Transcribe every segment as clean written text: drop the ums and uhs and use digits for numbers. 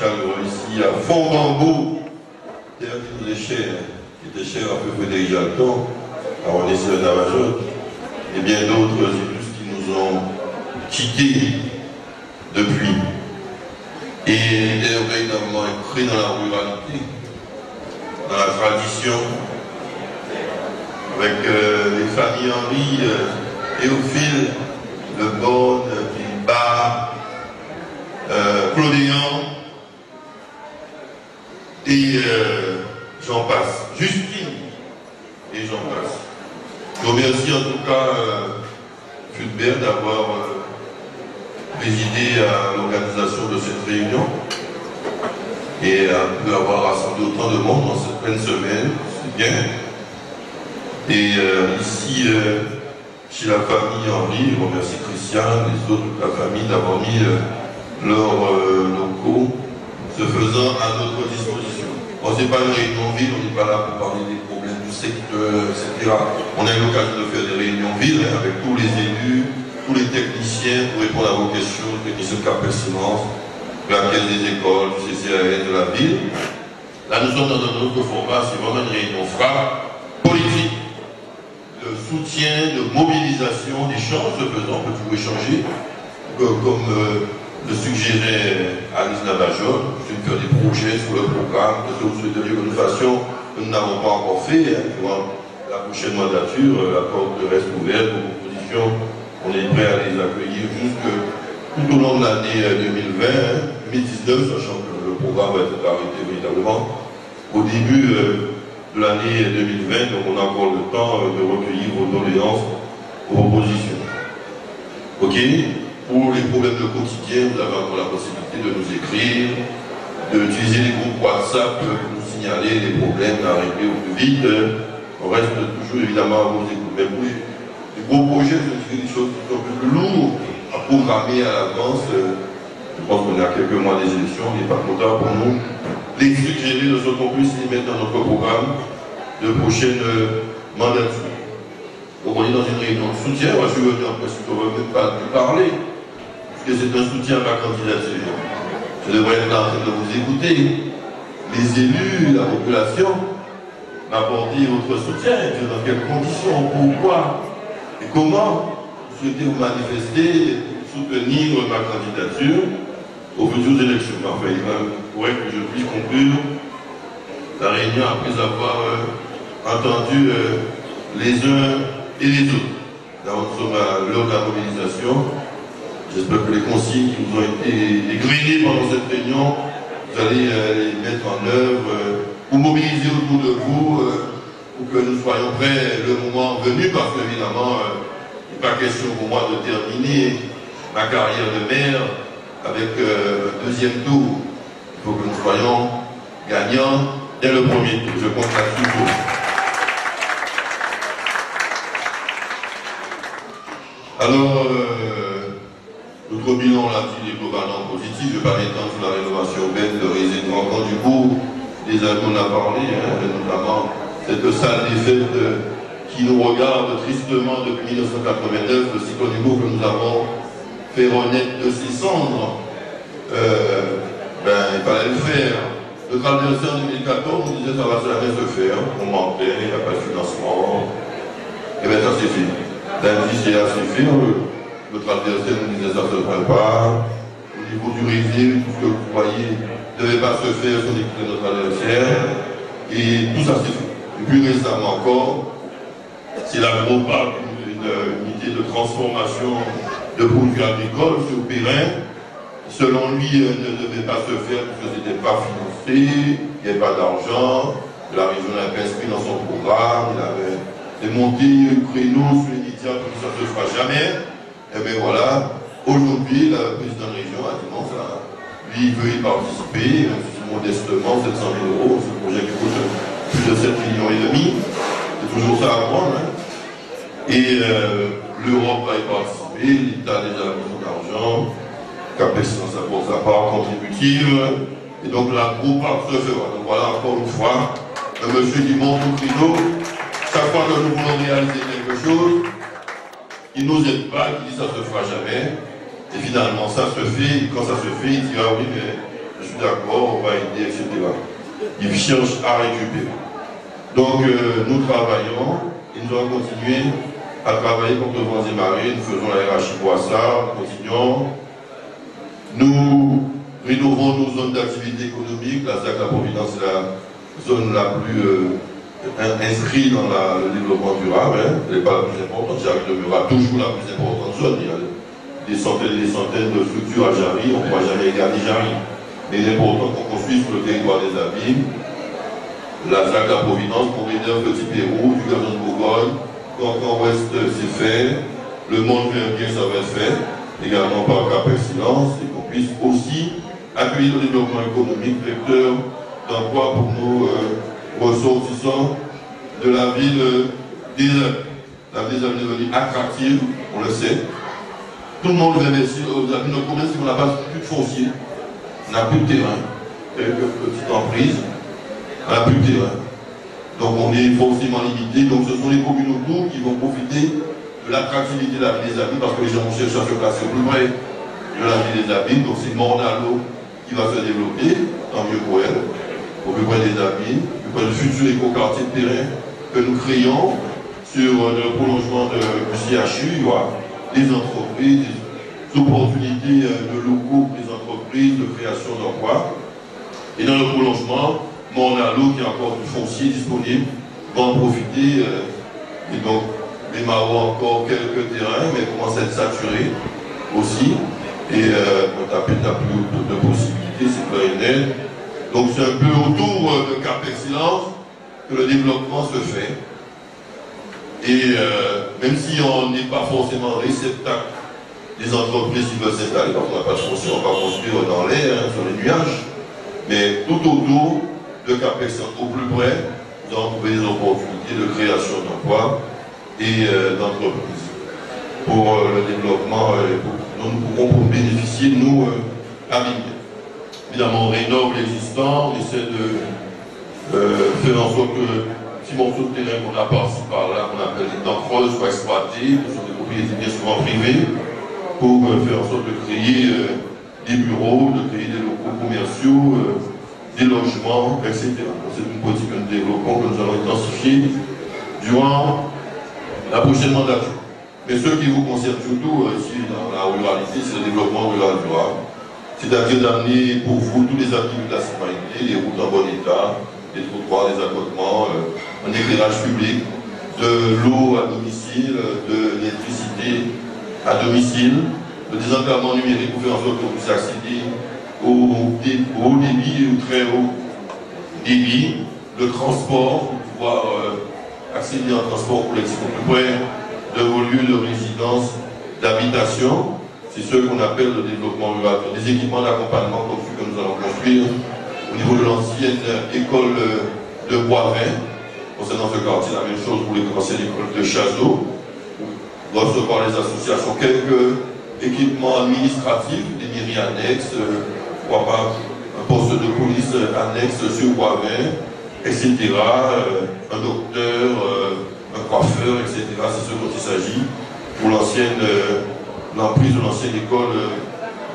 chaleureux ici à Fond-Bambou, terre qui nous est chère, qui était chère à peu près déjà le temps, à René Navajo, et bien d'autres élus qui nous ont quittés depuis. Et véritablement écrit dans la ruralité, dans la tradition, avec les familles Henri, Théophile, Le Bonne, Bilba, Claudéan, et j'en passe, Justine, et j'en passe. Je remercie en tout cas Fulbert d'avoir présidé à l'organisation de cette réunion et d'avoir rassemblé autant de monde dans cette pleine semaine, c'est bien. Et ici, chez la famille Henri, je remercie Christian, les autres de la famille d'avoir mis leurs locaux, se faisant à notre disposition. Bon, ce n'est pas une réunion ville, on n'est pas là pour parler des problèmes du secteur, etc. On a eu l'occasion de faire des réunions villes hein, avec tous les élus, tous les techniciens pour répondre à vos questions, techniciens de Capel Silence, de la caisse des écoles, du CCAS de la ville. Là, nous sommes dans un autre format, c'est vraiment une réunion frappe, politique, de soutien, de mobilisation, d'échange, de faisant, on peut toujours échanger, comme le suggérait Alice Navajo, je vais faire des projets sur le programme, parce que vous souhaiteriez que nous fassions, nous n'avons pas encore fait, hein, la prochaine mandature, la porte reste ouverte aux propositions. On est prêt à les accueillir jusque tout au long de l'année 2020, 2019, sachant que le programme va être arrêté véritablement au début de l'année 2020, donc on a encore le temps de recueillir vos doléances, vos propositions. Ok? Pour les problèmes de quotidien, vous avez encore la possibilité de nous écrire, d'utiliser les groupes WhatsApp pour nous signaler les problèmes à régler au plus vite. On reste toujours évidemment à vos écoutes. Mais pour les gros projets, c'est des choses qui sont un peu plus lourdes à programmer à l'avance. Je pense qu'on est à quelques mois des élections, il n'est pas trop tard pour nous. Les suggérer de sorte qu'on puisse les mettre dans notre programme de prochaine mandature. Donc on est dans une réunion de soutien. Moi je suis venu en principe, on ne veut même pas lui parler, puisque c'est un soutien à ma candidature. Je devrais être en train de vous écouter. Les élus, la population, m'apporter votre soutien, dans quelles conditions, pourquoi et comment vous souhaitez vous manifester, soutenir ma candidature aux futures élections. Enfin, il faudrait que je puisse conclure la réunion après avoir entendu les uns et les autres. Là, nous sommes à l'heure de la mobilisation. J'espère que les consignes qui vous ont été égrenées pendant cette réunion, vous allez les mettre en œuvre pour mobiliser autour de vous, pour que nous soyons prêts le moment venu, parce qu'évidemment, il n'est pas question pour moi de terminer ma carrière de maire avec un deuxième tour. Il faut que nous soyons gagnants dès le premier tour. Je compte là-dessus pour vous. Alors, notre bilan, on l'a dit, est globalement positif. Je ne vais pas m'étendre sur la rénovation urbaine de résidents encore du coup. Déjà qu'on a parlé, hein, notamment cette salle des fêtes qui nous regarde tristement depuis 1989, le site au niveau que nous avons fait renaître de ses cendres. Il fallait le faire. Le traversé en 2014, on disait ça va jamais se faire, on mentait, il n'y a pas de financement. Et bien ça s'est fait. L'indice est assez fait. Le traversé nous disait ça ne se ferait pas. Au niveau du résil, tout ce que vous voyez ne devait pas se faire sur les clés de notre adversaire. Et tout ça s'est fait. Et plus récemment encore, c'est la GROPAC, une unité de transformation de produits agricoles sur Périn. Selon lui, ne devait pas se faire parce que ce n'était pas financé, il n'y avait pas d'argent. La région l'avait pas inscrit dans son programme, il avait démonté un créneau sur les médias pour que ça ne se fera jamais. Et bien voilà, aujourd'hui, le président de la région a dit non, ça, lui, il veut y participer, modestement, 700 000 €, ce projet qui coûte plus de 7,5 millions. C'est toujours ça à prendre. Hein. Et l'Europe va y participer, l'État a déjà mis son argent, Capel Silence apporte sa part contributive, et donc la groupe se fera. Donc voilà encore une fois, un monsieur qui monte au créneau, chaque fois que nous voulons réaliser quelque chose, il nous aide pas, il dit ça se fera jamais, et finalement ça se fait, et quand ça se fait, il dit ah oui mais je suis d'accord, on va aider, etc. Ils cherchent à récupérer. Donc nous travaillons et nous allons continuer à travailler contre vents et marées. Nous faisons la hiérarchie Boissard, nous continuons. Nous rénovons nos zones d'activité économique. La ZAC La Providence est la zone la plus inscrite dans le développement durable. Hein. Elle n'est pas la plus importante. Jarry demeurera toujours la plus importante zone. Il y a des centaines et des centaines de structures à Jarry. On ne pourra jamais égaler Jarry. Mais il est important qu'on construise sur le territoire des Abîmes. La ZAC La Providence, Montréal, Petit Pérou, du Gabon de Bourgogne, Cancan Ouest, c'est fait. Le monde bien, ça va être fait. Également par Cap Excellence, et qu'on puisse aussi accueillir le développement économique, vecteur d'emploi pour nos ressortissants de la ville des Alpes. La ville des Alpes est devenue attractive, on le sait. Tout le monde veut investir. Notre problème, c'est qu'on n'a pas plus de foncier, on n'a plus de terrain. Quelques petites emprises. On n'a plus de terrain. Donc on est forcément limité. Donc ce sont les communes autour qui vont profiter de l'attractivité de la ville des Abîmes parce que les gens cherchent à se placer au plus près de la ville des Abîmes. Donc c'est Morne-à-l'eau qui va se développer, tant mieux pour elle, au plus près des Abîmes, au plus près du futur éco-quartier de terrain que nous créons sur le prolongement du CHU. Il y aura des entreprises, des opportunités de locaux pour les entreprises, de création d'emplois. Et dans le prolongement, Morne-à-l'eau, qui a encore du foncier disponible, va en profiter. Et donc, les Marois encore quelques terrains, mais commencent à être saturés aussi. Et on n'a plus de possibilités, c'est pas une aide. Donc, c'est un peu autour de Cap Excellence que le développement se fait. Et même si on n'est pas forcément réceptacle des entreprises qui veulent s'installer, parce qu'on n'a pas de foncier, on va construire dans l'air, hein, sur les nuages, mais tout autour de Cap Excellence, au plus près, nous allons trouver des opportunités de création d'emplois et d'entreprises pour le développement dont nous pourrons bénéficier, nous, Abîmes. Évidemment, on rénove l'existant, on essaie de faire en sorte que ces morceaux de terrain qu'on a par-ci par-là, qu'on appelle les dents creuses, soient exploités, ce sont des propriétés bien souvent privées, pour faire en sorte de créer des bureaux, de créer des locaux commerciaux, des logements, etc. C'est une politique que nous développons, que nous allons intensifier durant la prochaine mandature. Mais ce qui vous concerne surtout ici dans la ruralité, c'est le développement rural durable. C'est-à-dire d'amener pour vous tous les actifs de la citoyenneté, les routes en bon état, les trottoirs, les accotements, un éclairage public, de l'eau à domicile, de l'électricité à domicile, le désenclavement numérique pour faire en sorte que vous puissiez accéder au haut débit et au très haut débit, le transport, pour pouvoir accéder à un transport collectif au plus près de vos lieux de résidence, d'habitation. C'est ce qu'on appelle le développement rural. Des équipements d'accompagnement comme ceux que nous allons construire au niveau de l'ancienne école de Boivin. Concernant ce quartier, la même chose pour l'ancienne école de Chazot. Recevoir les associations, quelques équipements administratifs, des mairies annexes, pourquoi pas un poste de police annexe sur Boivin, etc. Un docteur, un coiffeur, etc. C'est ce dont il s'agit pour l'emprise de l'ancienne école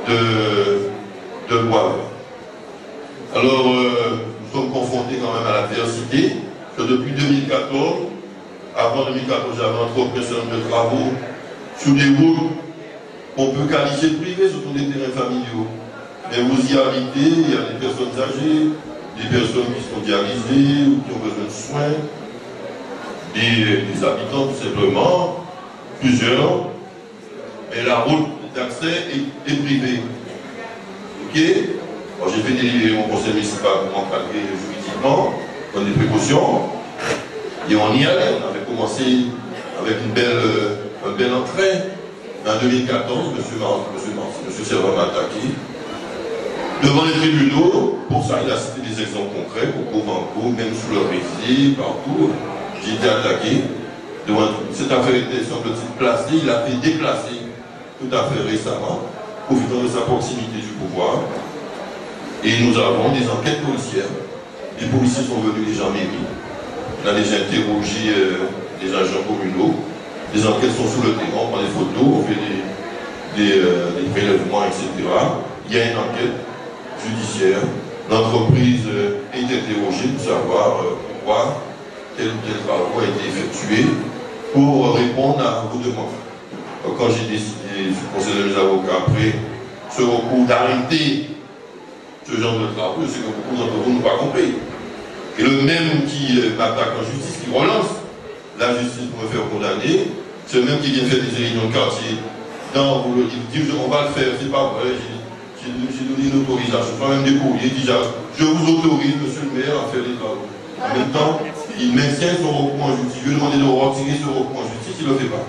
de Boivin. Alors, nous sommes confrontés quand même à l'adversité, que depuis 2014, avant 2014, j'avais entrepris un certain nombre de travaux sur des routes qu'on peut qualifier de privées, ce sont des terrains familiaux. Mais vous y habitez, il y a des personnes âgées, des personnes qui sont dialysées ou qui ont besoin de soins, des habitants tout simplement, plusieurs, mais la route d'accès est privée. Ok? Alors j'ai fait délivrer mon conseil municipal pour encadrer juridiquement, prendre des précautions, et on y allait. On avait commencé avec un bel entrain. En 2014, M. Servan m'a attaqué devant les tribunaux. Pour ça, il a cité des exemples concrets, pour Covanco, même sous le récit, partout. J'ai été attaqué. Cette affaire était semble-t-il placée, il a fait déplacer tout à fait récemment, profitant de sa proximité du pouvoir. Et nous avons des enquêtes policières. Les policiers sont venus déjà en mairie. On a déjà interrogé des agents communaux. Les enquêtes sont sous le terrain, on prend des photos, on fait des prélèvements, etc. Il y a une enquête judiciaire. L'entreprise est interrogée pour savoir pourquoi tel ou tel travaux a été effectué pour répondre à vos demandes. Donc, quand j'ai décidé, je conseille les avocats après ce recours d'arrêter ce genre de travaux, c'est que beaucoup d'entre vous n'ont pas compris. Et le même qui m'attaque en justice, qui relance la justice pour me faire condamner, c'est le même qui vient faire des réunions de quartier. Non, vous le dites, on va le faire, c'est pas vrai, j'ai donné une autorisation, soit même des courriers, déjà, je vous autorise, monsieur le maire, à faire des travaux. En même temps, il maintient son recours en justice. Je lui ai demandé de retirer ce recours en justice, il ne le fait pas.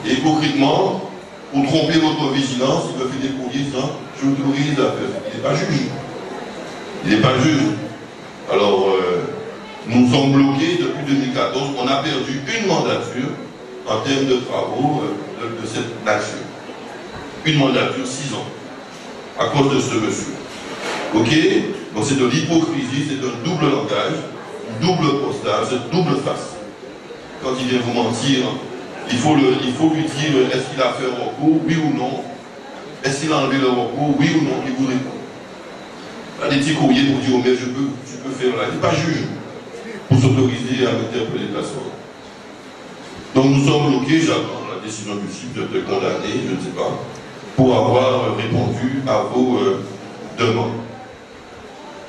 Et hypocritement, pour tromper votre vigilance, il me fait des courriers disant, je autorise à faire. Il n'est pas juge. Il n'est pas juge. Alors, nous sommes bloqués depuis 2014. On a perdu une mandature en termes de travaux de cette nature. Une mandature, 6 ans, à cause de ce monsieur. Ok? Donc c'est de l'hypocrisie, c'est un double langage, une double postage, c'est une double face. Quand il vient vous mentir, il faut lui dire est-ce qu'il a fait un recours, oui ou non. Est-ce qu'il a enlevé le recours, oui ou non, il vous répond. Il y a des petits courriers pour dire au maire, tu peux faire là. Il n'est pas juge pour s'autoriser à interpeller la personne. Donc nous sommes bloqués, j'attends la décision du CIP de te condamner, je ne sais pas, pour avoir répondu à vos demandes.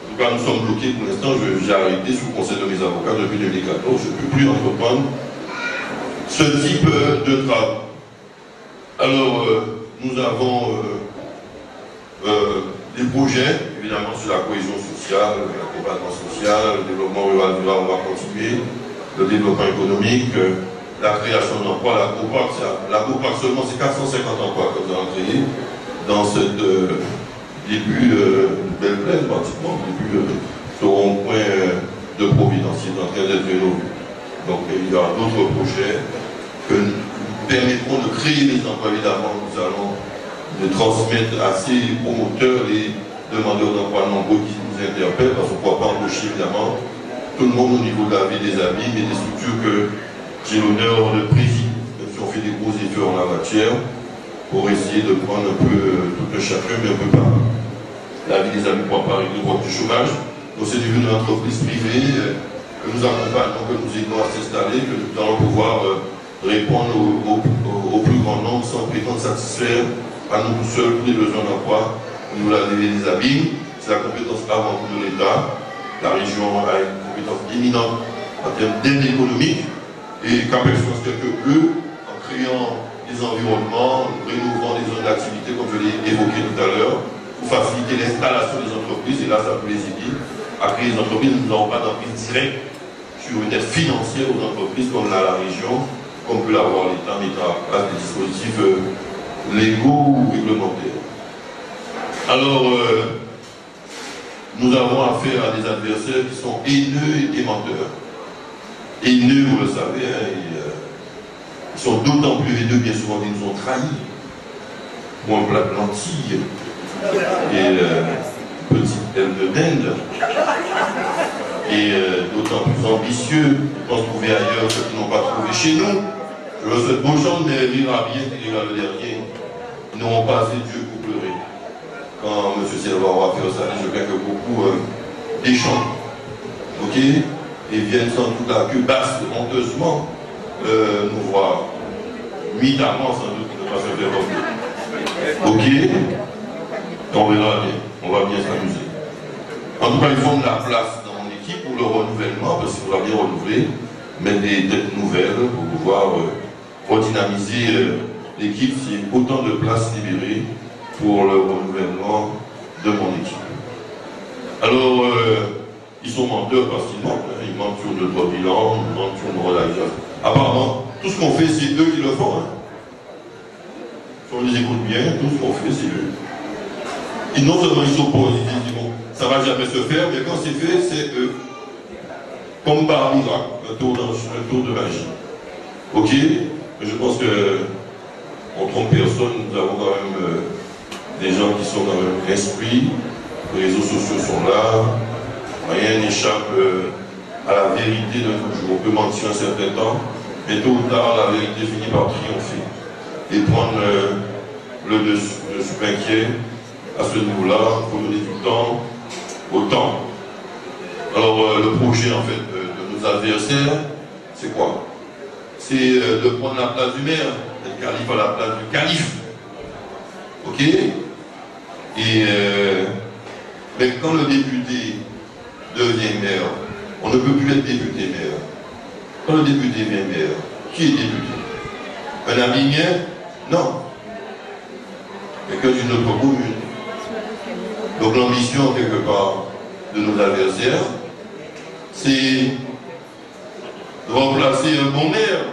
En tout cas, nous sommes bloqués pour l'instant. J'ai arrêté sous le conseil de mes avocats depuis 2014. Je ne peux plus entreprendre ce type de travail. Alors, nous avons des projets, évidemment, sur la cohésion sociale, l'accompagnement social, le développement rural, on va continuer, le développement économique, la création d'emplois, la COPAC seulement, c'est 450 emplois que nous allons créer dans cette début de belle plaine, pratiquement, début de ce rond-point de Providence, qui est en train d'être rénové. Donc il y aura d'autres projets que nous permettront de créer les emplois. Évidemment, nous allons transmettre à ces promoteurs, les demandeurs d'emploi nombreux qui nous interpellent, parce qu'on ne pourra pas embaucher évidemment tout le monde au niveau de la vie des amis, mais des structures que j'ai l'honneur de présider, même si on fait des gros efforts en la matière, pour essayer de prendre un peu tout un chacun, mais un peu par la vie des amis pour pas régler le problème du chômage. Donc c'est devenu une entreprise privée que nous accompagnons, que nous aidons à s'installer, que nous allons pouvoir répondre au plus grand nombre sans prétendre satisfaire à nous seuls tous les besoins d'emploi au niveau de la vie des amis. C'est la compétence avant tout de l'État. La région a une compétence éminente en termes d'aide économique et qu'APEX fasse quelque peu en créant des environnements, rénovant des zones d'activité, comme je l'ai évoqué tout à l'heure, pour faciliter l'installation des entreprises, et là ça peut les aider à créer des entreprises. Nous n'avons pas d'emprise directe sur une aide financière aux entreprises comme l'a la région, comme peut l'avoir l'État, mettant en place des dispositifs légaux ou réglementaires. Alors, nous avons affaire à des adversaires qui sont haineux et menteurs. Haineux, vous le savez, hein, ils sont d'autant plus haineux, bien souvent, qu'ils nous ont trahis. Ou un plat de lentilles et petite aile de dinde. Et d'autant plus ambitieux pour trouver ailleurs ce qu'ils n'ont pas trouvé chez nous. Je leur souhaite bonne chance, mais rira bien qu'il ira le dernier. Ils n'auront pas assez Dieu pour pleurer. Quand M. Silva aura fait ça, je veux que beaucoup déchantent. Ok? Et viennent sans doute à queue basse, honteusement, nous voir. Nuitamment, sans doute, ne pas se faire revenir. Ok? On verra bien. On va bien s'amuser. En tout cas, ils font de la place dans mon équipe pour le renouvellement, parce qu'il faudra bien renouveler, mais des têtes nouvelles pour pouvoir redynamiser l'équipe. C'est autant de places libérées pour le renouvellement de mon équipe. Alors, ils sont menteurs parce qu'ils mentent. Hein. Ils mentent sur notre bilan, ils mentent sur nos relations. Apparemment, tout ce qu'on fait, c'est eux qui le font. Hein. Si on les écoute bien, tout ce qu'on fait, c'est eux. Et non seulement ils s'opposent, ils disent bon, ça ne va jamais se faire, mais quand c'est fait, c'est eux. Comme par miracle, un tour de magie. Ok? Je pense qu'on trompe personne, nous avons quand même des gens qui sont quand même esprits, les réseaux sociaux sont là, rien n'échappe à la vérité de nos jours. On peut mentir un certain temps, mais tôt ou tard, la vérité finit par triompher et prendre le dessus. Je suis inquiet à ce niveau-là, il faut donner du temps au temps. Alors le projet en fait de nos adversaires, c'est quoi? C'est de prendre la place du maire, le calife à la place du calife. Ok? Et mais quand le député devient maire, on ne peut plus être député maire. Quand le député devient maire, qui est député? Un Avignon? Non. Quelqu'un d'une autre commune. Donc l'ambition quelque part de nos adversaires, c'est de remplacer un bon maire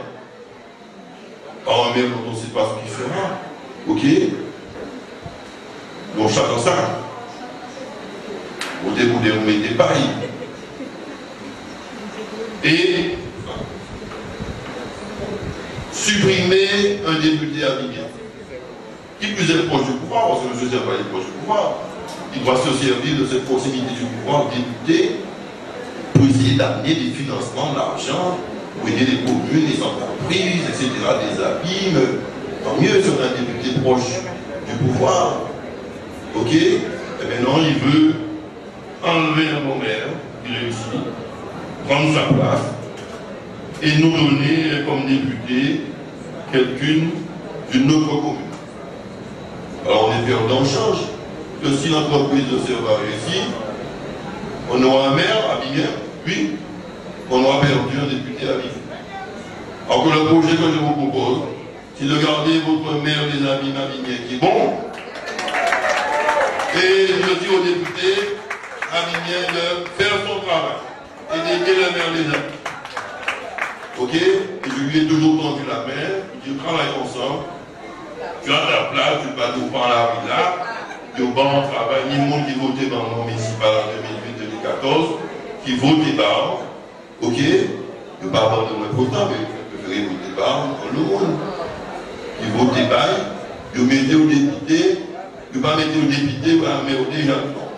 par un maire dont on ne sait pas ce qu'il fera. Ok? Donc chacun ça. Vous mettez pareil. Et supprimer un député Avignon. Qui plus est proche du pouvoir, parce que M. Serpa est proche du pouvoir. Il doit se servir de cette proximité du pouvoir député pour essayer d'amener des financements, de l'argent, pour aider les communes, les entreprises, etc., des abîmes. Tant mieux si on a un député proche du pouvoir. Ok? Et maintenant, il veut enlever un bon maire, il réussit, prendre sa place et nous donner comme député quelqu'une d'une autre commune. Alors on est perdant, on change. Que si l'entreprise de Serpa réussit, on aura un maire à Avignon, oui, on aura perdu un député à Avignon. Alors que le projet que je vous propose, c'est de garder votre maire des Avignon qui est bon, et je dis au député Avignon de faire son travail et d'aider le maire des Avignon. Ok? Et je lui ai toujours tendu la main, je travaille ensemble. Tu as ta place, tu vas nous prendre la rue là, tu vas en travail, ni le monde qui votait dans le municipal en 2008-2014, qui votait par, ok, ne pas avoir de moins pourtant, mais je préférais voter par dans le monde. Qui votait par, je mettais au député, je ne pas mettre au député, mais au déjà le temps.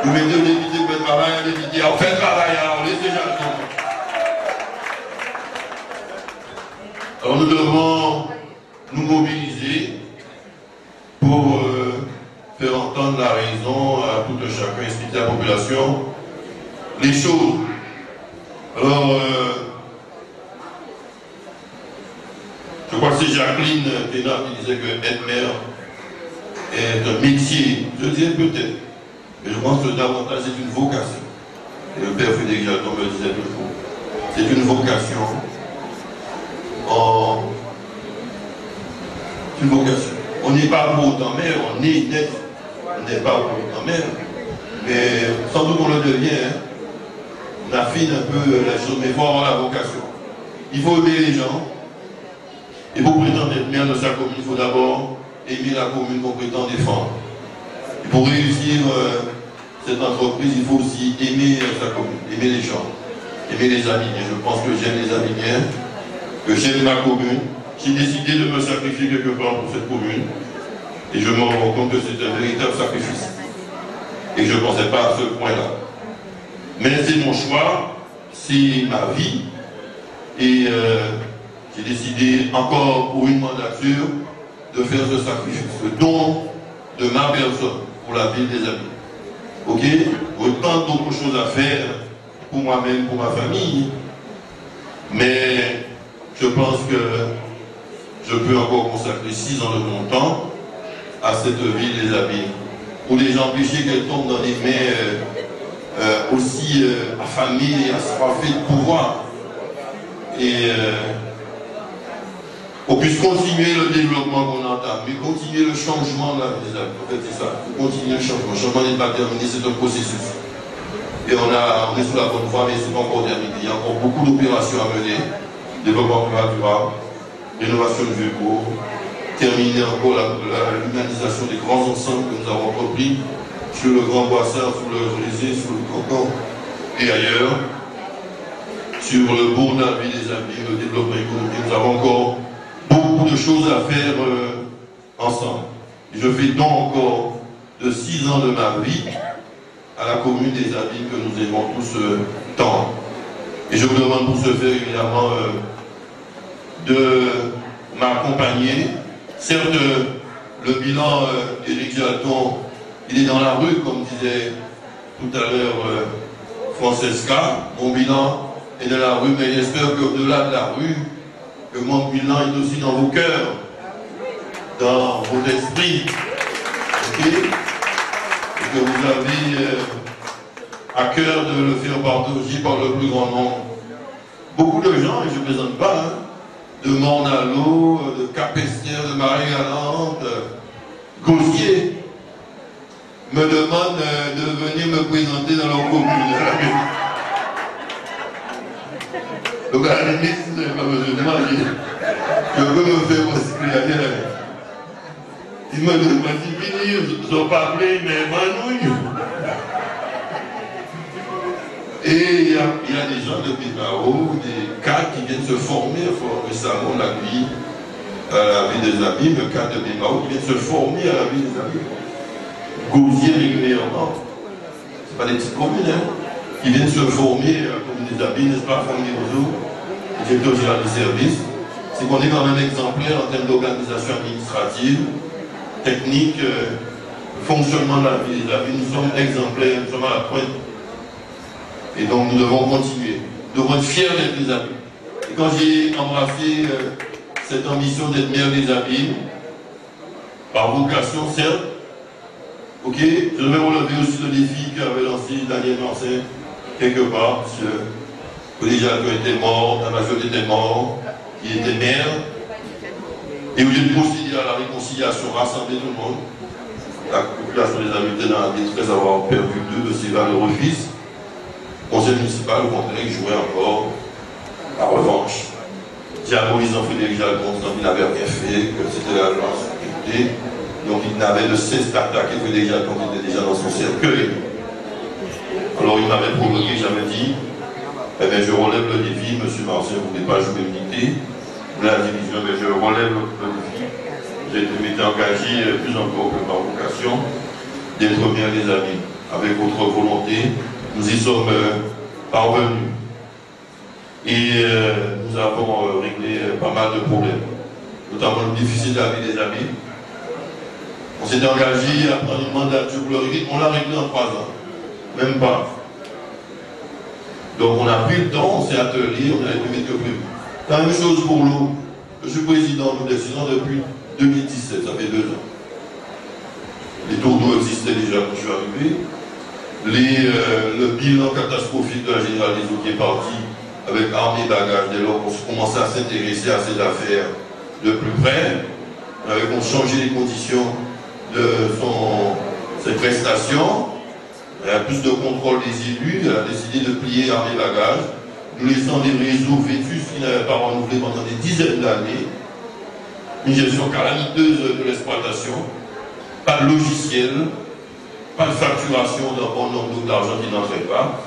Je mettais au député pour travailler, au député, on fait travail, on laisse déjà le temps. Alors nous devons nous mobiliser pour faire entendre la raison à tout un chacun, expliquer à la population les choses. Alors, je crois que c'est Jacqueline Ténard qui disait que être maire est un métier. Je disais peut-être, mais je pense que davantage c'est une vocation. Et le père Frédéric Jalton me disait toujours, c'est une vocation. C'est une vocation. On n'est pas pour autant maire, on est net. On n'est pas pour autant maire. Mais sans doute on le devient. Hein. On affine un peu la chose, mais il faut avoir la vocation. Il faut aimer les gens. Et pour prétendre être maire de sa commune, il faut d'abord aimer la commune qu'on prétend défendre. Et pour réussir cette entreprise, il faut aussi aimer sa commune, aimer les gens, aimer les Avigniens. Je pense que j'aime les Avigniens, que j'aime ma commune. J'ai décidé de me sacrifier quelque part pour cette commune. Et je me rends compte que c'est un véritable sacrifice. Et je ne pensais pas à ce point-là. Mais c'est mon choix, c'est ma vie. Et j'ai décidé encore pour une mandature de faire ce sacrifice, le don de ma personne pour la ville des Amis. Ok? Autant d'autres choses à faire pour moi-même, pour ma famille. Mais je pense que je peux encore consacrer 6 ans de mon temps à cette ville des Abîmes, pour les empêcher qu'elle tombe dans des mains aussi affamées et assoiffées de pouvoir. Et qu'on puisse continuer le développement qu'on entame, mais continuer le changement de la vie des Abîmes. En fait, c'est ça, il faut continuer le changement. Le changement n'est pas terminé, c'est un processus. Et on est sous la bonne voie, mais ce n'est pas encore terminé. Il y a encore beaucoup d'opérations à mener. Développement durable, rénovation de vieux cours, terminer encore l'humanisation des grands ensembles que nous avons entrepris sur le Grand Boissard, sur le Rézé, sur le Cancan et ailleurs, sur le bourg de la vie des Amis, le développement économique. Nous avons encore beaucoup de choses à faire ensemble. Et je fais donc encore de 6 ans de ma vie à la commune des Amis que nous aimons tous tant. Et je vous demande pour ce faire évidemment de m'accompagner. Certes, le bilan d'Éric Jalton Il est dans la rue, comme disait tout à l'heure Francesca. Mon bilan est dans la rue, mais j'espère qu'au-delà de la rue, que mon bilan est aussi dans vos cœurs, dans vos esprits. Okay? Et que vous avez à cœur de le faire partager par le plus grand nombre. Beaucoup de gens, et je ne plaisante pas, hein, de Mornalo, de Capestière, de Marie-Galante, Gaussier, me demandent de venir me présenter dans leur commune. Donc à la limite, je n'ai pas besoin de demander. Je veux me faire recycler. Il m'a dit, venir, je ne pas appelé, mais manouille. Et il y a des gens de Bilbao, des cadres qui viennent se former, récemment on l'a accueilli à la vie des amis, le cadre de Bilbao qui vient se former à la vie des amis. Gausier régulièrement, ce n'est pas des petites communes, hein, qui viennent se former à la commune des amis, n'est-ce pas, Franck Guérozo, directeur général du service. C'est qu'on est quand même exemplaire en termes d'organisation administrative, technique, fonctionnement de la vie des amis. Nous sommes exemplaires, nous sommes à la pointe. Et donc nous devons continuer. Nous devons être fiers d'être des amis. Et quand j'ai embrassé cette ambition d'être maire des amis, par vocation certes, ok, je vais relever aussi le défi qu'avait lancé Daniel Marcin quelque part, parce que déjà était mort, la majorité était mort, il était maire, et où j'ai procédé à la réconciliation, rassembler tout le monde. La population des amis était dans la détresse d'avoir perdu 2 de ses valeureux fils. Conseil municipal, au contraire, il jouait encore la revanche. Diabolisant Frédéric Jalcon, il n'avait rien fait, que c'était l'agence sécurité. Donc il n'avait de cesse d'attaquer Frédéric Jalcon, qui était déjà dans son cercueil. Alors il m'avait provoqué, j'avais dit, eh bien je relève le défi, M. Marcin, vous ne voulez pas jouer l'unité, la division, mais je relève le défi. J'ai été engagé plus encore que par vocation d'être bien des amis, avec votre volonté. Nous y sommes parvenus et nous avons réglé pas mal de problèmes, notamment le déficit de la vie des amis. On s'était engagé à prendre une mandature pour le régler, on l'a réglé en 3 ans, même pas. Donc on a pris le temps, on s'est attelé, on a été mieux que prévu. La même chose pour l'eau. Je suis président, nous décidons depuis 2017, ça fait 2 ans. Les tours d'eau existaient déjà quand je suis arrivé. Le bilan catastrophique de la Générale des Eaux qui est parti avec armes et bagages, dès lors qu'on commençait à s'intéresser à ces affaires de plus près, on changeait les conditions de ses prestations, il y a plus de contrôle des élus, il a décidé de plier armes et bagages, nous laissant des réseaux vétus qui n'avaient pas renouvelé pendant des dizaines d'années, une gestion calamiteuse de l'exploitation, pas de logiciel, pas de facturation d'un bon nombre d'argent qui n'entrait pas.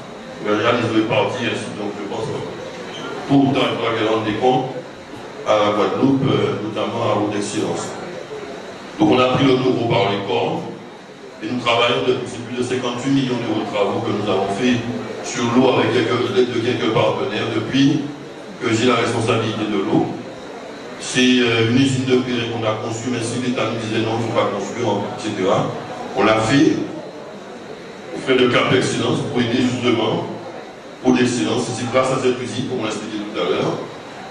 Le réalisme est parti ainsi, donc je pense que tout le temps il faudra qu'elle rende des comptes à la Guadeloupe, notamment à l'eau d'excellence. Donc on a pris le taureau par les cornes et nous travaillons depuis plus de 58 millions d'euros de travaux que nous avons fait sur l'eau avec l'aide de quelques partenaires depuis que j'ai la responsabilité de l'eau. C'est une usine de Péret qu'on a conçue, mais si l'État nous disait non, il ne faut pas construire, etc. On l'a fait. Fait de cap d'excellence pour aider justement pour l'excellence. C'est grâce à cette usine, comme on l'a expliqué tout à l'heure,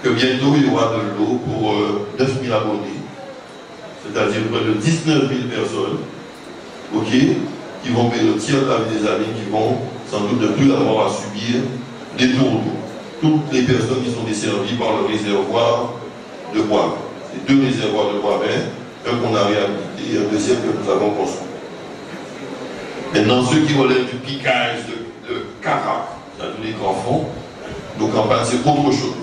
que bientôt il y aura de l'eau pour 9 000 abonnés, c'est-à-dire près de 19 000 personnes, ok, qui vont payer le tiers de la vie des amis, qui vont sans doute ne plus avoir à subir des tours d'eau. Toutes les personnes qui sont desservies par le réservoir de Bois. C'est 2 réservoirs de Bois-Vert, un qu'on a réhabilité et un deuxième que nous avons construit. Maintenant, ceux qui relèvent du piquage de Carac, c'est-à-dire les grands fonds, nos campagnes, c'est autre chose.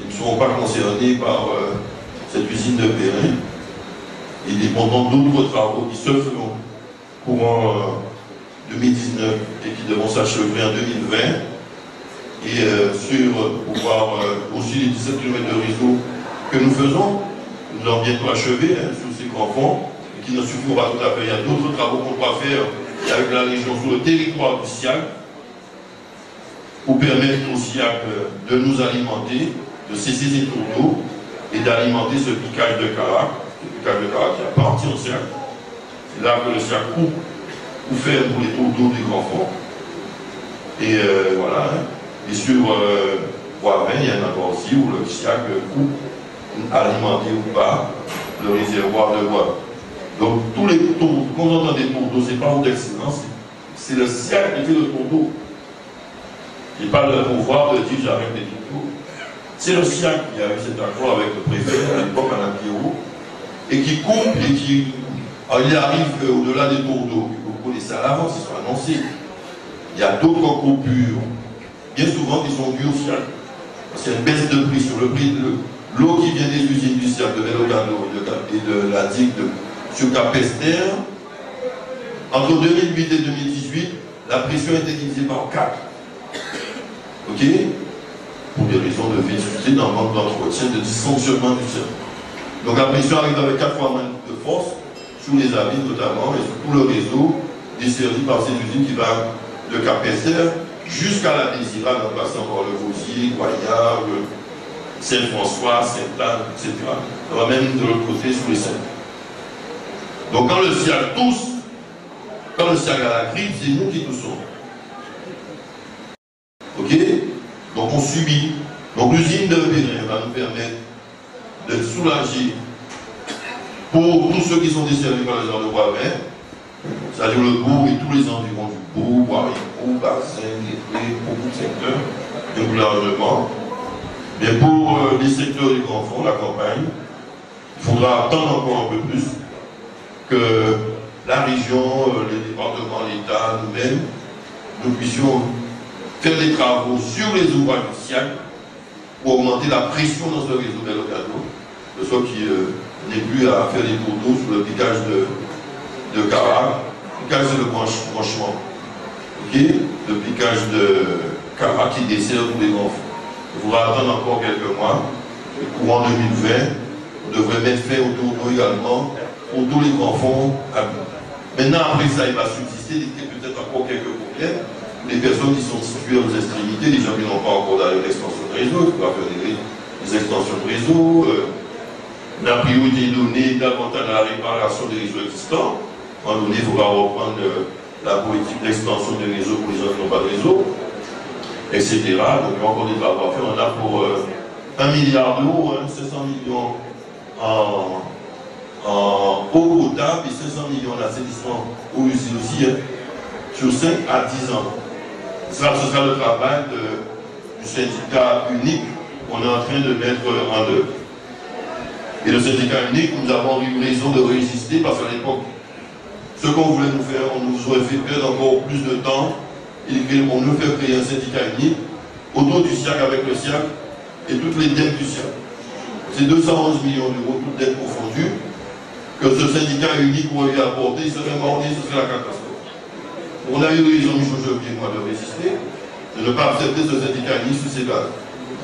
Ils ne seront pas concernés par cette usine de Périn. Et dépendant d'autres travaux qui se feront courant 2019 et qui devront s'achever en 2020. Et sur pouvoir aussi les 17 km de réseau que nous faisons, nous allons bientôt achever sur ces grands fonds, et qui ne suffiront pas tout à fait. Il y a d'autres travaux qu'on doit faire avec la région sur le territoire du SIAC pour permettre au SIAC de nous alimenter, de cesser ces tours d'eau et d'alimenter ce piquage de Carac, qui appartient au SIAC. C'est là que le SIAC coupe pour faire pour les tours d'eau des grands fonds. Et voilà, hein. Et sur voie 20, il y a un endroit aussi où le SIAC coupe, alimenté ou pas, le réservoir de bois. Donc tous les tours, quand on entend des tours d'eau, ce n'est pas d'excellence, c'est le SIAC qui fait le tour d'eau. Il n'a pas le pouvoir de dire j'arrête des tours d'eau. C'est le SIAC qui a eu cet accord avec le préfet à l'époque, à la Pierrot, et qui coupe et qui. Alors, il arrive au-delà des tours d'eau. Vous connaissez à l'avance, ils sont annoncés. Il y a d'autres coupures, bien souvent, qui sont dues au SIAC. Parce qu'il y a une baisse de prix sur le prix de l'eau qui vient des usines du SIAC, de Velocano et de la digue sur Capester. Entre 2008 et 2018, la pression a été divisée par 4. OK? Pour des raisons de vétusté, d'un manque d'entretien, de dysfonctionnement du SIAC. Donc la pression arrive avec 4 fois moins de force sur les avis notamment, et sur tout le réseau desservi par ces usines qui va de Capester jusqu'à la Désirade, en passant par le Vosier, Goyard, Saint-François, Sainte-Anne, etc. Ça va même de l'autre côté sous les Saintes. Donc quand le SIAC tousse, quand le SIAC a la grippe, c'est nous qui toussons. OK? Donc on subit. Donc l'usine de Bénin va nous permettre de soulager pour tous ceux qui sont desservis par les gens de Bois-Vert, c'est-à-dire le bourg et tous les environs du bourg, Bois-Ricourt, Bassin, Guétré, beaucoup de secteurs, de gouvernement. Mais pour les secteurs du Grand Fond, la campagne, il faudra attendre encore un peu plus que la région, les départements, l'État, nous-mêmes, nous puissions faire des travaux sur les ouvrages du SIAC pour augmenter la pression dans ce réseau Velocano, de sorte qu'il n'ait plus à faire des tours d'eau sur le piquage de Cara. Le piquage, c'est le branchement. OK? Le piquage de Cara qui dessert tous les grands fonds. Il faudra attendre encore quelques mois. Et courant 2020, on devrait mettre fin au tour d'eau également pour tous les grands fonds à bout. Maintenant, après ça, il va subsister peut-être encore quelques problèmes. Les personnes qui sont situées aux extrémités, les gens qui n'ont pas encore l'extension de réseau, qui doivent faire des extensions de réseau, la priorité est donnée davantage à la réparation des réseaux existants. À un moment donné, il faudra reprendre la politique d'extension des réseaux pour les gens qui n'ont pas de réseau, etc. Donc il y a encore des travaux à faire. On a pour 1 milliard d'euros, 500 millions en eau potable et 500 millions d'assainissement aux usines aussi, sur 5 à 10 ans. Ce sera le travail du syndicat unique qu'on est en train de mettre en œuvre. Et le syndicat unique, nous avons eu raison de résister parce qu'à l'époque, ce qu'on voulait nous faire, on nous aurait fait perdre encore plus de temps. Et on nous fait créer un syndicat unique autour du SIAC avec le SIAC et toutes les dettes du SIAC. C'est 211 millions d'euros, toutes dettes confondues, que ce syndicat unique aurait apporté, il serait mort, ce serait la catastrophe. On a eu raison, Michel Jovier et moi, de résister, de ne pas accepter ce syndicat unique sous ces bases.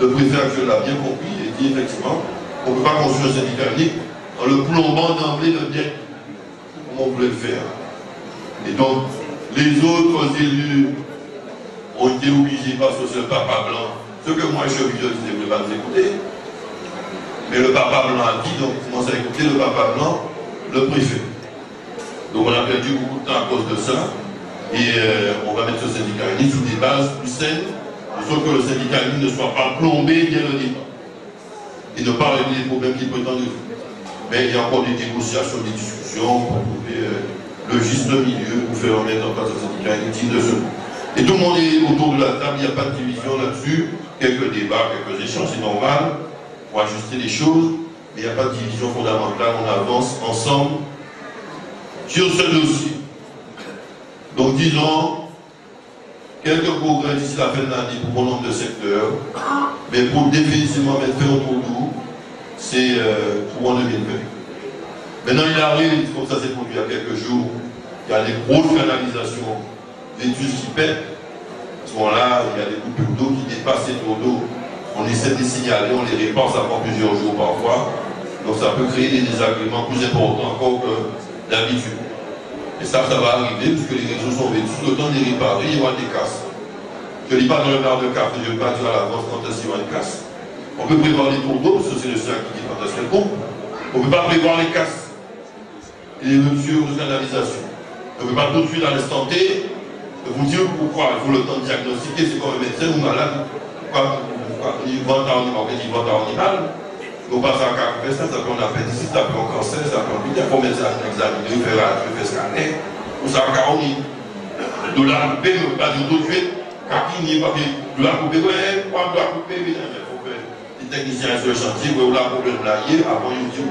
Le préfet actuel l'a bien compris et dit effectivement, on ne peut pas construire un syndicat unique en le plombant d'emblée de dette, comme on voulait le faire. Et donc, les autres élus ont été obligés parce que c'est le papa blanc. Ce que moi, je disais, vous ne pouvez pas nous écouter. Mais le papa blanc a dit, donc on commence à écouter le papa blanc, le préfet. Donc on a perdu beaucoup de temps à cause de ça. Et on va mettre ce syndicat unique sous des bases plus saines, de sorte que le syndicat unique ne soit pas plombé dès le départ. Et ne pas régler les problèmes qu'il prétend résoudre. Mais il y a encore des négociations, des discussions pour trouver le juste milieu pour faire remettre en place un syndicat unique digne de ce nom. Et tout le monde est autour de la table, il n'y a pas de division là-dessus, quelques débats, quelques échanges, c'est normal, pour ajuster les choses, mais il n'y a pas de division fondamentale, on avance ensemble sur ce dossier. Donc disons, quelques progrès d'ici la fin de l'année pour bon nombre de secteurs, mais pour définitivement mettre fin au tour d'eau, c'est pour en 2020. Maintenant il arrive, comme ça s'est produit il y a quelques jours, il y a des grosses canalisations vétustes qui pètent. À ce moment-là, il y a des coupures d'eau qui dépassent ces tours d'eau. On essaie de les signaler, on les répare, ça prend plusieurs jours parfois. Donc ça peut créer des désagréments plus importants encore que d'habitude. Et ça va arriver puisque les réseaux sont vétus. Le temps de les réparer, il y aura des casses. Je ne dis pas dans le bar de carte, je ne vais pas dire à l'avance quand est-ce qu'il y aura une casse. On peut prévoir les tours d'eau, parce que c'est le SIAC qui dit quand est-ce qu'elle coupe. On ne peut pas prévoir les casses et les ruptures de canalisation. Je ne veux pas tout de suite à l'instant T vous dire pourquoi il faut le temps de diagnostiquer, c'est comme un médecin ou malade. Il va en animal. Nous passons à 40 ça peut en appendicite, ça peut en cancer, ça peut en il faut mettre ça en examen, il fait un scanner, ou ça en caroline. De la couper, ne pas dire tout de suite, quand il n'y a pas de la couper, pas de la couper, mais il faut que les techniciens sur le chantier, où la couper de la hier, avant ils disent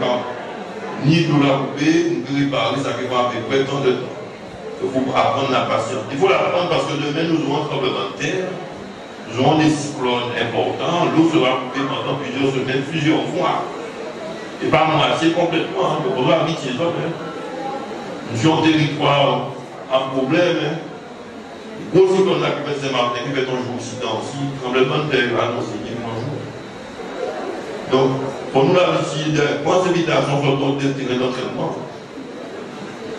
ni de la couper, ni de réparer, ça fait à peu près tant de temps. Il faut apprendre la patience. Il faut l'apprendre parce que demain nous aurons un tremblement de terre. Nous aurons des cyclones importants, l'eau sera coupée pendant plusieurs semaines, plusieurs fois. Et pas moitié complètement, on doit habiter les autres. Nous sommes en territoire à problème. Gros cyclone là qui fait Saint-Martin, qui fait un jour aussi dans aussi, tremblement de terre annoncé qui fait un jour. Donc, pour nous là, ici, point d'invitation sur le terrain d'entraînement.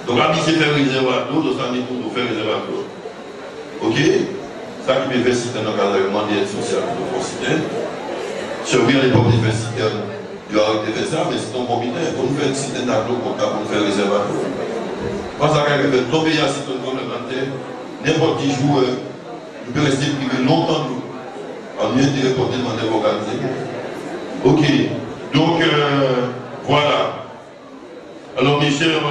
Donc, habiter faire réservoir d'eau, ça n'est pour faire réservoir d'eau. Ok? Ça qui peut faire citer dans le cadre d'aide sociale de Francitaine. Servir à l'époque des festivals, il a arrêté de faire ça, mais c'est un comité pour nous faire citer un pour nous faire réservoir d'eau. Quand ça arrive à tomber à citer complémentaire, n'importe qui joue, il peut rester privé longtemps de nous. En mieux de reporter de manière organisée. Ok. Donc, voilà. Alors, mes chers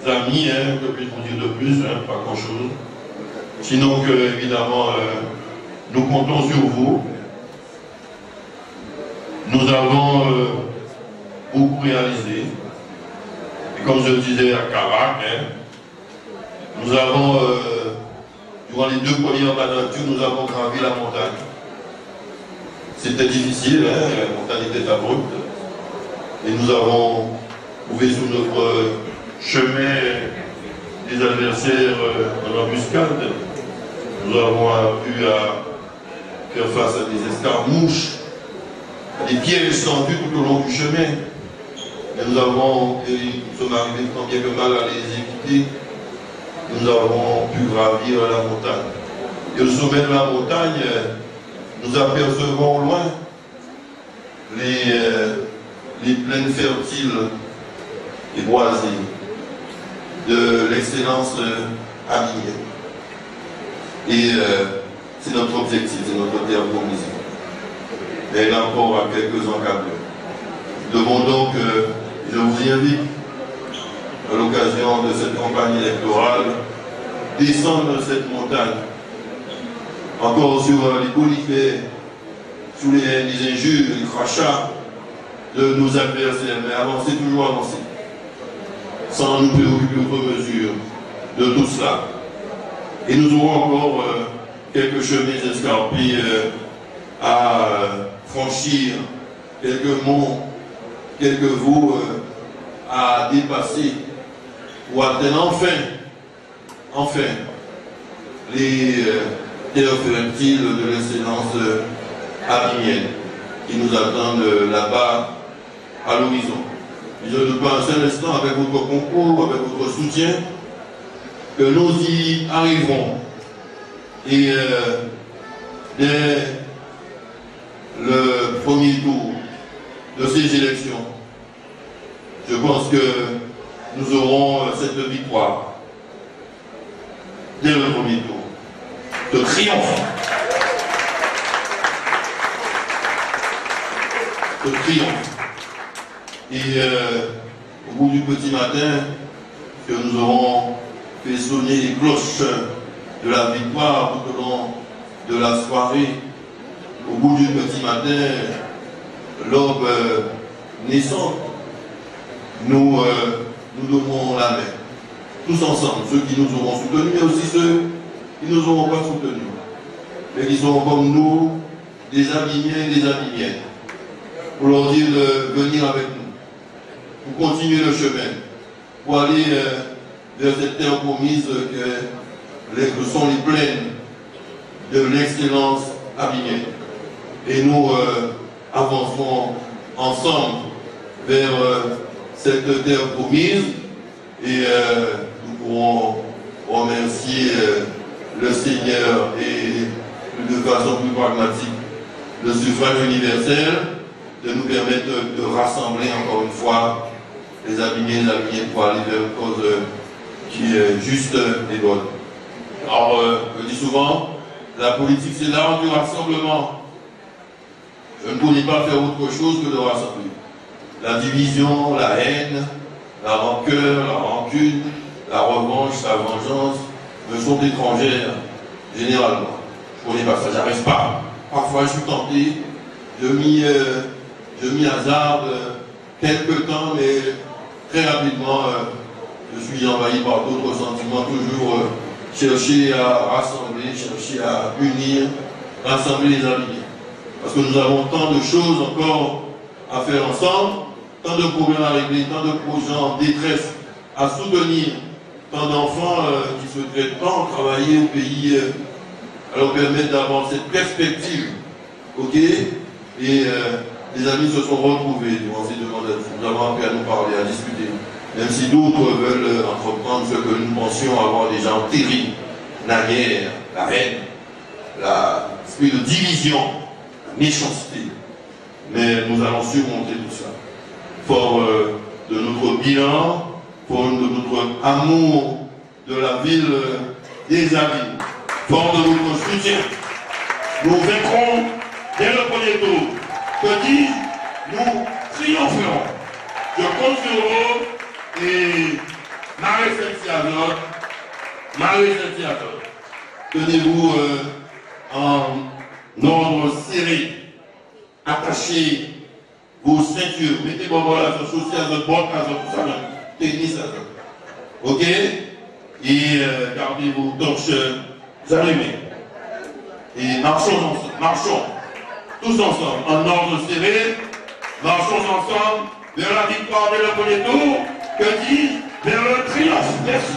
amis, que puis-je vous dire de plus, pas grand-chose. Sinon que, évidemment, nous comptons sur vous. Nous avons beaucoup réalisé. Et comme je le disais à Carac, nous avons, durant les 2 premières mandatures, nous avons gravi la montagne. C'était difficile, la montagne était abrupte. Et nous avons trouvé sur notre chemin des adversaires en embuscade. Nous avons eu à faire face à des escarmouches, à des pièges tendus tout au long du chemin. Mais nous sommes arrivés tant bien que mal à les éviter. Nous avons pu gravir la montagne. Et au sommet de la montagne, nous apercevons au loin les plaines fertiles et boisées de l'excellence avinienne. Et c'est notre objectif, c'est notre terre promise. Et là encore à quelques encablures. Nous devons donc, je vous y invite, à l'occasion de cette campagne électorale, descendre cette montagne, encore sur les bolifères, sous les injures, les crachats de nos adversaires, mais avancer, toujours avancer, sans nous préoccuper outre mesure de tout cela. Et nous aurons encore quelques chemins escarpés à franchir, quelques monts, quelques veaux à dépasser pour atteindre enfin les terres fertiles de l'excellence avinienne qui nous attendent là-bas à l'horizon. Je ne pense un instant avec votre concours, avec votre soutien, que nous y arriverons. Et dès le premier tour de ces élections, je pense que nous aurons cette victoire dès le premier tour de triomphe. De triomphe. Et au bout du petit matin, que nous aurons fait sonner les cloches de la victoire tout au long de la soirée, au bout du petit matin, l'aube naissante, nous donnons la main, tous ensemble, ceux qui nous auront soutenus, mais aussi ceux qui ne nous auront pas soutenus, mais qui sont comme nous, des Avigniens et des Avigniennes, pour leur dire de venir avec nous, pour continuer le chemin, pour aller vers cette terre promise que sont les plaines de l'excellence avignienne. Et nous avançons ensemble vers cette terre promise et nous pourrons remercier le Seigneur et de façon plus pragmatique le suffrage universel de nous permettre de rassembler encore une fois les Avigniens et les Avigniennes pour aller vers une cause qui est juste et bonne. Alors, je dis souvent, la politique c'est l'art du rassemblement. Je ne connais pas faire autre chose que de rassembler. La division, la haine, la rancœur, la rancune, la revanche, la vengeance me sont étrangères, généralement. Je ne connais pas ça, j'arrive pas. Parfois je suis tenté, je m'y hasarde quelques temps, mais très rapidement, je suis envahi par d'autres sentiments, toujours chercher à rassembler, chercher à unir, rassembler les amis. Parce que nous avons tant de choses encore à faire ensemble, tant de problèmes à régler, tant de projets en détresse à soutenir, tant d'enfants qui souhaiteraient tant travailler au pays, à leur permettre d'avoir cette perspective. Ok? Et les amis se sont retrouvés durant ces demandes. Nous avons appris à nous parler, à discuter. Même si d'autres veulent entreprendre ce que nous pensions avoir déjà enterré, la guerre, la haine, l'esprit de division, la méchanceté. Mais nous allons surmonter tout ça. Fort de notre bilan, fort de notre amour de la ville des amis, fort de notre soutien. Nous vaincrons dès le premier tour. Que dis-je? Nous triompherons. Je compte sur vous et Marie Saint-Théâtre. Tenez-vous en ordre serré. Attachez vos ceintures. Mettez vos bras sur social, votre bord, tout ça, tennis, ok? Et gardez vos torches allumées. Et marchons tous ensemble, en ordre serré, marchons ensemble vers la victoire dès le premier tour, que dis-je, vers le triomphe. Merci.